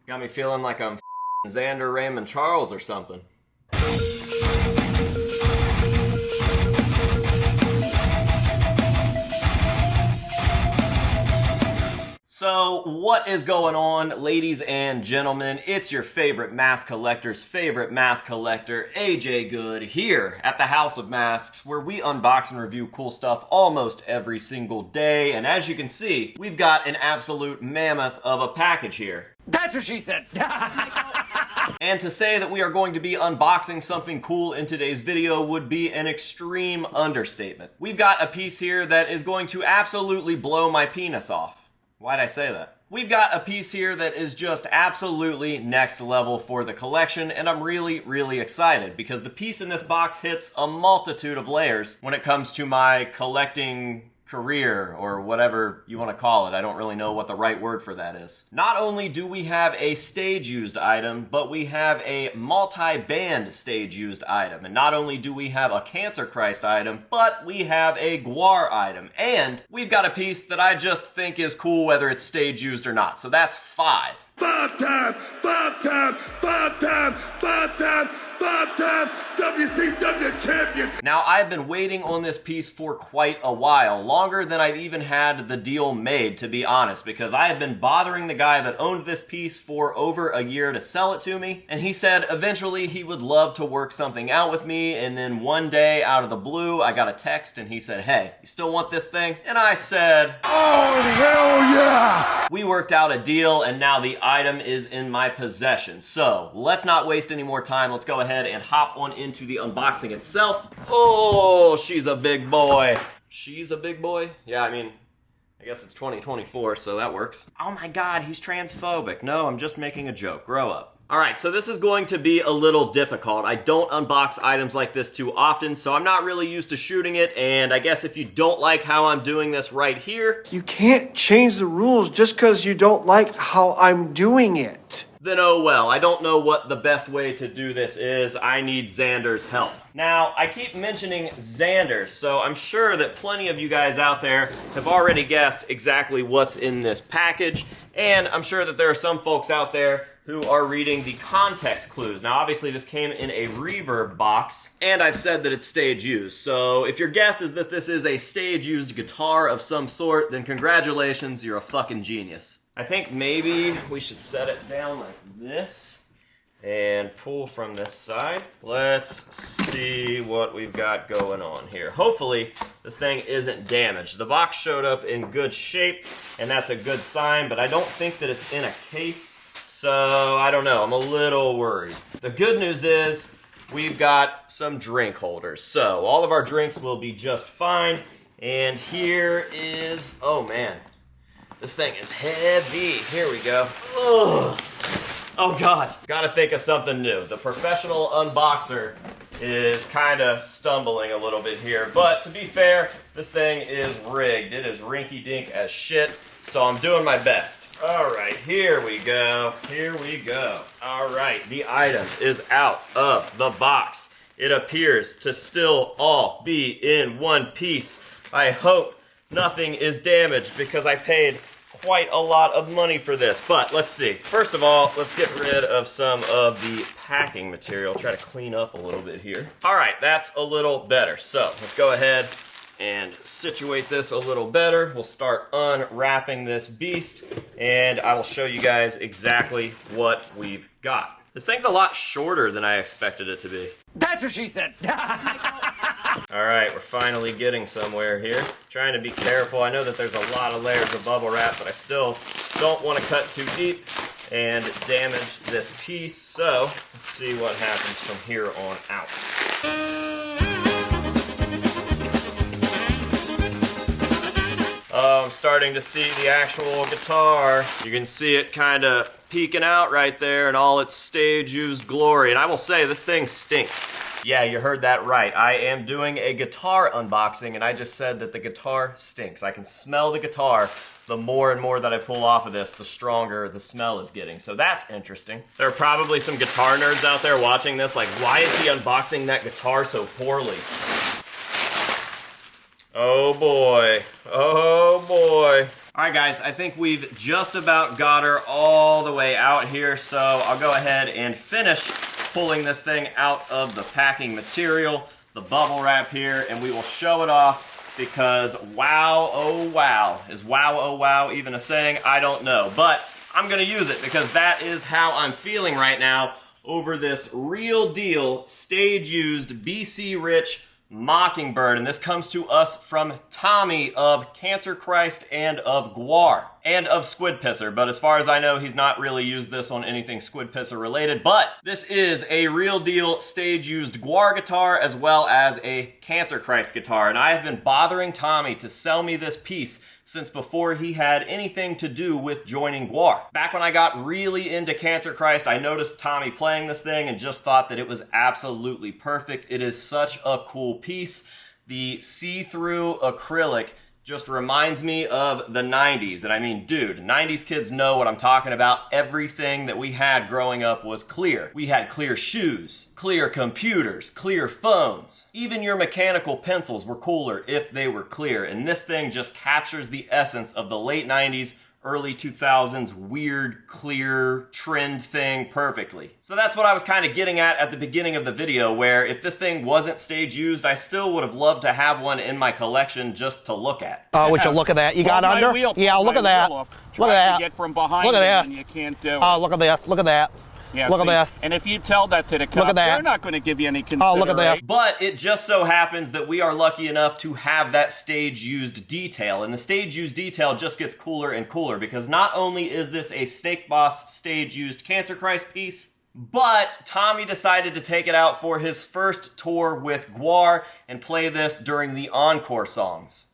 Got me feeling like I'm Xander Raymond Charles or something. So, what is going on, ladies and gentlemen? It's your favorite mask collector's favorite mask collector, AJ Good, here at the House of Masks, where we unbox and review cool stuff almost every single day. And as you can see, we've got an absolute mammoth of a package here. That's what she said! And to say that we are going to be unboxing something cool in today's video would be an extreme understatement. We've got a piece here that is going to absolutely blow my penis off. Why'd I say that? We've got a piece here that is just absolutely next level for the collection, and I'm really excited because the piece in this box hits a multitude of layers when it comes to my collecting career, or whatever you want to call it. I don't really know what the right word for that is. Not only do we have a stage-used item, but we have a multi-band stage-used item. And not only do we have a Cancer Christ item, but we have a Guar item. And we've got a piece that I just think is cool whether it's stage-used or not. So that's 5. Five-time WCW champion. Now, I've been waiting on this piece for quite a while, longer than I've even had the deal made, to be honest, because I have been bothering the guy that owned this piece for over a year to sell it to me, and he said eventually he would love to work something out with me, and then one day, out of the blue, I got a text, and he said, "Hey, you still want this thing?" And I said, "Oh, hell yeah!" We worked out a deal, and now the item is in my possession. So, let's not waste any more time. Let's go ahead and hop on into the unboxing itself. Oh, she's a big boy. She's a big boy? Yeah, I mean, I guess it's 2024, so that works. Oh my god, he's transphobic. No, I'm just making a joke. Grow up. Alright, so this is going to be a little difficult. I don't unbox items like this too often, so I'm not really used to shooting it, and I guess if you don't like how I'm doing this right here, you can't change the rules just because you don't like how I'm doing it. Then oh well. I don't know what the best way to do this is. I need Xander's help. Now, I keep mentioning Xander, so I'm sure that plenty of you guys out there have already guessed exactly what's in this package, and I'm sure that there are some folks out there who are reading the context clues. Now, obviously, this came in a reverb box, and I've said that it's stage-used. So if your guess is that this is a stage-used guitar of some sort, then congratulations, you're a fucking genius. I think maybe we should set it down like this and pull from this side. Let's see what we've got going on here. Hopefully, this thing isn't damaged. The box showed up in good shape, and that's a good sign, but I don't think that it's in a case. So, I don't know, I'm a little worried. The good news is, we've got some drink holders. So, all of our drinks will be just fine. And here is, oh man, this thing is heavy. Here we go. Ugh. Oh god, gotta think of something new. The professional unboxer is kind of stumbling a little bit here. But to be fair, this thing is rigged. It is rinky-dink as shit. So, I'm doing my best. Alright, here we go. Here we go. Alright, the item is out of the box. It appears to still all be in one piece. I hope nothing is damaged because I paid quite a lot of money for this. But let's see. First of all, let's get rid of some of the packing material. Try to clean up a little bit here. Alright, that's a little better. So, let's go ahead and situate this a little better. We'll start unwrapping this beast, and I will show you guys exactly what we've got. This thing's a lot shorter than I expected it to be. That's what she said! Alright, we're finally getting somewhere here. Trying to be careful. I know that there's a lot of layers of bubble wrap, but I still don't want to cut too deep and damage this piece. So, let's see what happens from here on out. I'm starting to see the actual guitar. You can see it kind of peeking out right there in all its stage-used glory. And I will say, this thing stinks. Yeah, you heard that right. I am doing a guitar unboxing, and I just said that the guitar stinks. I can smell the guitar. The more and more that I pull off of this, the stronger the smell is getting. So that's interesting. There are probably some guitar nerds out there watching this like, why is he unboxing that guitar so poorly? Oh boy. Oh boy. Alright guys, I think we've just about got her all the way out here, so I'll go ahead and finish pulling this thing out of the packing material, the bubble wrap here, and we will show it off because wow, oh wow. Is wow, oh wow even a saying? I don't know, but I'm gonna use it because that is how I'm feeling right now over this real deal, stage-used, BC-rich Mockingbird, and this comes to us from Tommy of Cancer Christ and of Gwar and of Squid Pisser, but as far as I know, he's not really used this on anything Squid Pisser related, but this is a real deal stage-used Gwar guitar as well as a Cancer Christ guitar, and I have been bothering Tommy to sell me this piece since before he had anything to do with joining Gwar. Back when I got really into Cancer Christ, I noticed Tommy playing this thing and just thought that it was absolutely perfect. It is such a cool piece. The see-through acrylic just reminds me of the 90s. And I mean, dude, 90s kids know what I'm talking about. Everything that we had growing up was clear. We had clear shoes, clear computers, clear phones. Even your mechanical pencils were cooler if they were clear. And this thing just captures the essence of the late 90s, early 2000s weird, clear trend thing perfectly. So that's what I was kind of getting at the beginning of the video, where if this thing wasn't stage used, I still would have loved to have one in my collection just to look at. Oh, would you look at that? You got under? Yeah, look at that. Look at that. Get from behind look at that. And you can't do it. Oh, look at that. Look at that. Yeah, look see, at that. And if you tell that to the cops, Look at that. they're not going to give you any consideration. Oh, look at that. But it just so happens that we are lucky enough to have that stage-used detail, and the stage-used detail just gets cooler and cooler because not only is this a Snake Boss stage-used Cancer Christ piece, but Tommy decided to take it out for his first tour with Gwar and play this during the encore songs.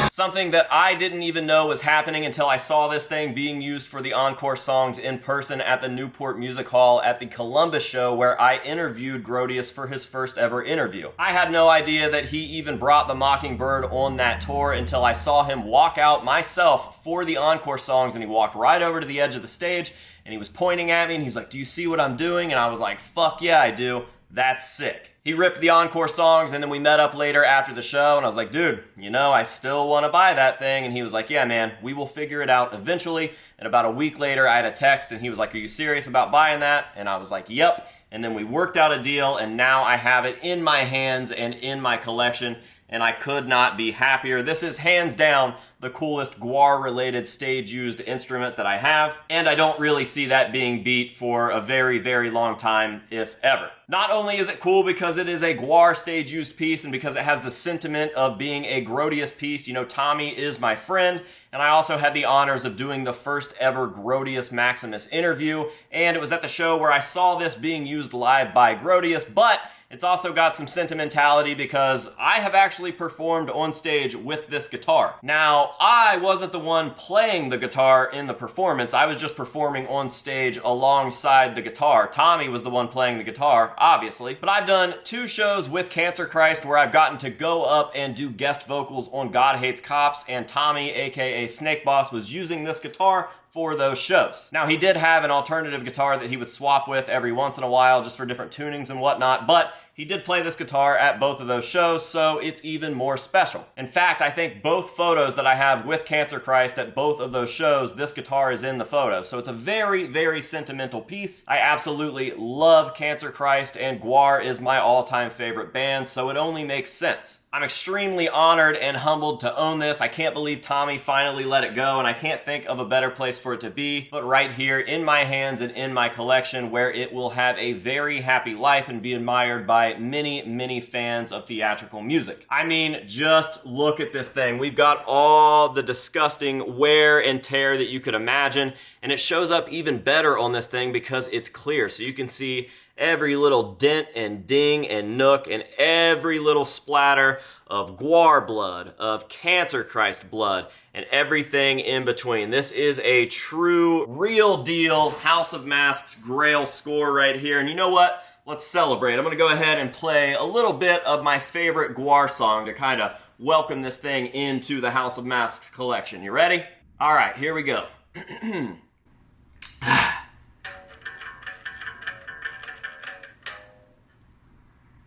Something that I didn't even know was happening until I saw this thing being used for the encore songs in person at the Newport Music Hall at the Columbus show where I interviewed Grodius for his first ever interview. I had no idea that he even brought the Mockingbird on that tour until I saw him walk out myself for the encore songs, and he walked right over to the edge of the stage and he was pointing at me and he was like, "Do you see what I'm doing?" And I was like, "Fuck yeah, I do. That's sick." He ripped the encore songs, and then we met up later after the show, and I was like, "Dude, you know, I still want to buy that thing." And he was like, "Yeah, man, we will figure it out eventually." And about a week later, I had a text, and he was like, "Are you serious about buying that?" And I was like, "Yep." And then we worked out a deal, and now I have it in my hands and in my collection, and I could not be happier. This is hands down the coolest Gwar-related stage-used instrument that I have, and I don't really see that being beat for a very, very long time, if ever. Not only is it cool because it is a Gwar stage-used piece and because it has the sentiment of being a Grodius piece. You know, Tommy is my friend, and I also had the honors of doing the first ever Grodius Maximus interview, and it was at the show where I saw this being used live by Grodius, but it's also got some sentimentality because I have actually performed on stage with this guitar. Now, I wasn't the one playing the guitar in the performance. I was just performing on stage alongside the guitar. Tommy was the one playing the guitar, obviously. But I've done 2 shows with Cancer Christ where I've gotten to go up and do guest vocals on God Hates Cops, and Tommy, aka Snake Boss, was using this guitar for those shows. Now, he did have an alternative guitar that he would swap with every once in a while just for different tunings and whatnot, but he did play this guitar at both of those shows, so it's even more special. In fact, I think both photos that I have with Cancer Christ at both of those shows, this guitar is in the photo. So it's a very, very sentimental piece. I absolutely love Cancer Christ, and Gwar is my all-time favorite band, so it only makes sense. I'm extremely honored and humbled to own this. I can't believe Tommy finally let it go, and I can't think of a better place for it to be, but right here in my hands and in my collection, where it will have a very happy life and be admired by many, many fans of theatrical music. I mean, just look at this thing. We've got all the disgusting wear and tear that you could imagine, and it shows up even better on this thing because it's clear, so you can see every little dent and ding and nook and every little splatter of Gwar blood, of Cancer Christ blood, and everything in between. This is a true, real deal House of Masks Grail score right here. And you know what? Let's celebrate. I'm going to go ahead and play a little bit of my favorite Gwar song to kind of welcome this thing into the House of Masks collection. You ready? All right, here we go.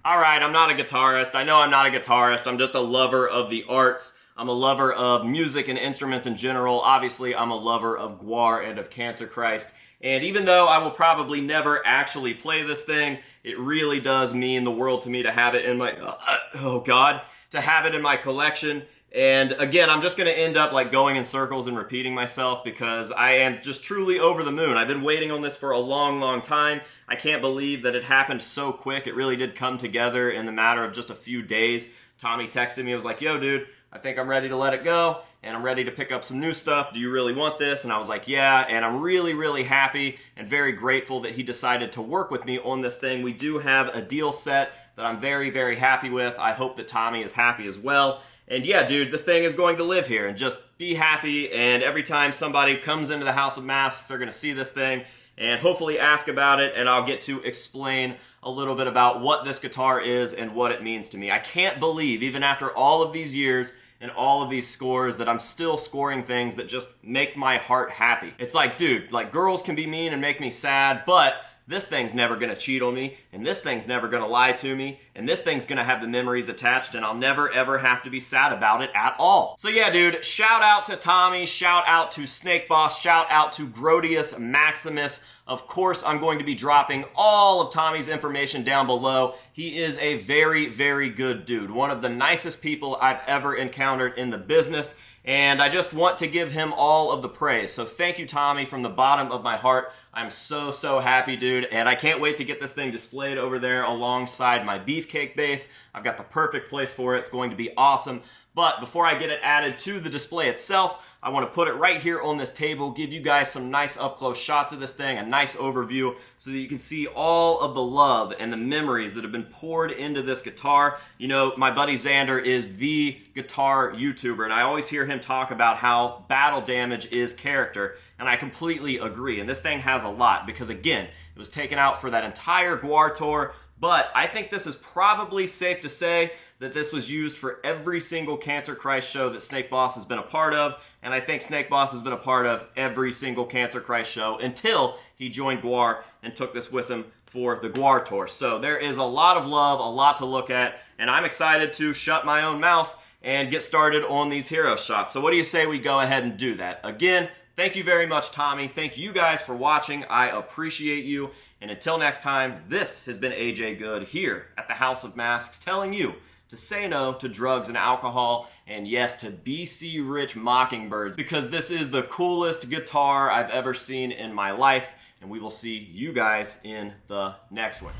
Alright, I'm not a guitarist. I know I'm not a guitarist. I'm just a lover of the arts. I'm a lover of music and instruments in general. Obviously, I'm a lover of Gwar and of Cancer Christ. And even though I will probably never actually play this thing, it really does mean the world to me to have it in my, to have it in my collection. And again, I'm just going to end up like going in circles and repeating myself because I am just truly over the moon. I've been waiting on this for a long, long time. I can't believe that it happened so quick. It really did come together in the matter of just a few days. Tommy texted me, I was like, yo dude, I think I'm ready to let it go and I'm ready to pick up some new stuff. Do you really want this? And I was like, yeah. And I'm really, really happy and very grateful that he decided to work with me on this thing. We do have a deal set that I'm very, very happy with. I hope that Tommy is happy as well. And yeah, dude, this thing is going to live here and just be happy. And every time somebody comes into the House of Masks, they're going to see this thing and hopefully ask about it. And I'll get to explain a little bit about what this guitar is and what it means to me. I can't believe, even after all of these years and all of these scores, that I'm still scoring things that just make my heart happy. It's like, dude, like girls can be mean and make me sad, but this thing's never gonna cheat on me, and this thing's never gonna lie to me, and this thing's gonna have the memories attached, and I'll never ever have to be sad about it at all. So yeah, dude, shout out to Tommy, shout out to Snake Boss, shout out to Grodius Maximus. Of course, I'm going to be dropping all of Tommy's information down below. He is a very, very good dude. One of the nicest people I've ever encountered in the business, and I just want to give him all of the praise. So thank you, Tommy, from the bottom of my heart. I'm so, so happy, dude, and I can't wait to get this thing displayed over there alongside my beefcake base. I've got the perfect place for it. It's going to be awesome. But before I get it added to the display itself, I want to put it right here on this table, give you guys some nice up-close shots of this thing, a nice overview, so that you can see all of the love and the memories that have been poured into this guitar. You know, my buddy Xander is the guitar YouTuber, and I always hear him talk about how Battle Damage is character, and I completely agree. And this thing has a lot, because again, it was taken out for that entire Gwar tour, but I think this is probably safe to say that this was used for every single Cancer Christ show that Snake Boss has been a part of, and I think Snake Boss has been a part of every single Cancer Christ show until he joined Gwar and took this with him for the Gwar tour. So there is a lot of love, a lot to look at, and I'm excited to shut my own mouth and get started on these hero shots. So what do you say we go ahead and do that? Again, thank you very much, Tommy. Thank you guys for watching. I appreciate you. And until next time, this has been AJ Good here at the House of Masks telling you to say no to drugs and alcohol, and yes, to BC Rich Mockingbirds, because this is the coolest guitar I've ever seen in my life, and we will see you guys in the next one.